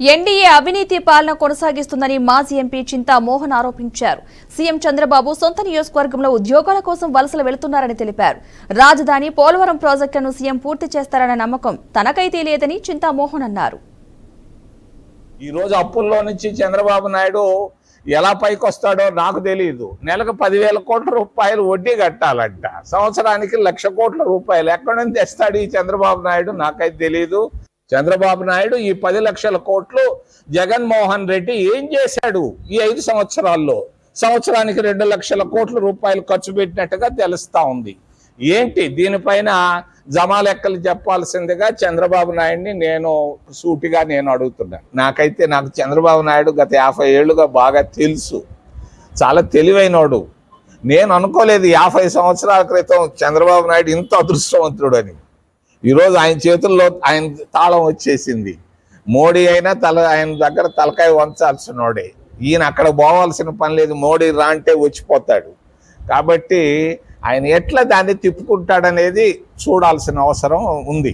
NDA అవినీతి పాలన కొనసాగిస్తుందని మాజీ ఎంపీ చింతా మోహన్ ఆరోపించారు. సీఎం చంద్రబాబు సొంత నియోజకవర్గంలో ఉద్యోగాల కోసం వలసలు వెళుతున్నారని తెలిపారు. రాజధాని పోలవరం ప్రాజెక్టును సీఎం పూర్తి చేస్తారన్న నమ్మకం తనకైతే లేదని చింతా మోహన్ అన్నారు. ఈ రోజు అప్పుల్లో నుంచి చంద్రబాబు నాయుడు ఎలా పైకి వస్తాడో నాకు తెలియదు. నెలకు 10,000 కోట్ల రూపాయలు వడ్డీ కట్టాలంట, సంవత్సరానికి 1,00,000 కోట్ల రూపాయలు ఎక్కడి నుంచి తెస్తాడు ఈ చంద్రబాబు నాయుడు నాకైతే తెలియదు. చంద్రబాబు నాయుడు ఈ 10 లక్షల కోట్లు జగన్మోహన్ రెడ్డి ఏం చేశాడు ఈ 5 సంవత్సరాల్లో? సంవత్సరానికి 2 లక్షల కోట్ల రూపాయలు ఖర్చు పెట్టినట్టుగా తెలుస్తా ఉంది. ఏంటి దీనిపైన జమా లెక్కలు చెప్పాల్సిందిగా చంద్రబాబు నాయుడిని సూటిగా అడుగుతున్నా. నాకు చంద్రబాబు నాయుడు గత 50 ఏళ్లుగా బాగా తెలుసు, చాలా తెలివైనోడు. నేను అనుకోలేదు 50 సంవత్సరాల క్రితం చంద్రబాబు నాయుడు ఇంత అదృష్టవంతుడు అని. ఈరోజు ఆయన చేతుల్లో ఆయన తాళం వచ్చేసింది. మోడీ అయినా ఆయన దగ్గర తలకాయ వంచాల్సినోడే. ఈయన అక్కడ పోవాల్సిన పని లేదు, మోడీ రా అంటే వచ్చిపోతాడు. కాబట్టి ఆయన ఎట్లా దాన్ని తిప్పుకుంటాడనేది చూడాల్సిన అవసరం ఉంది.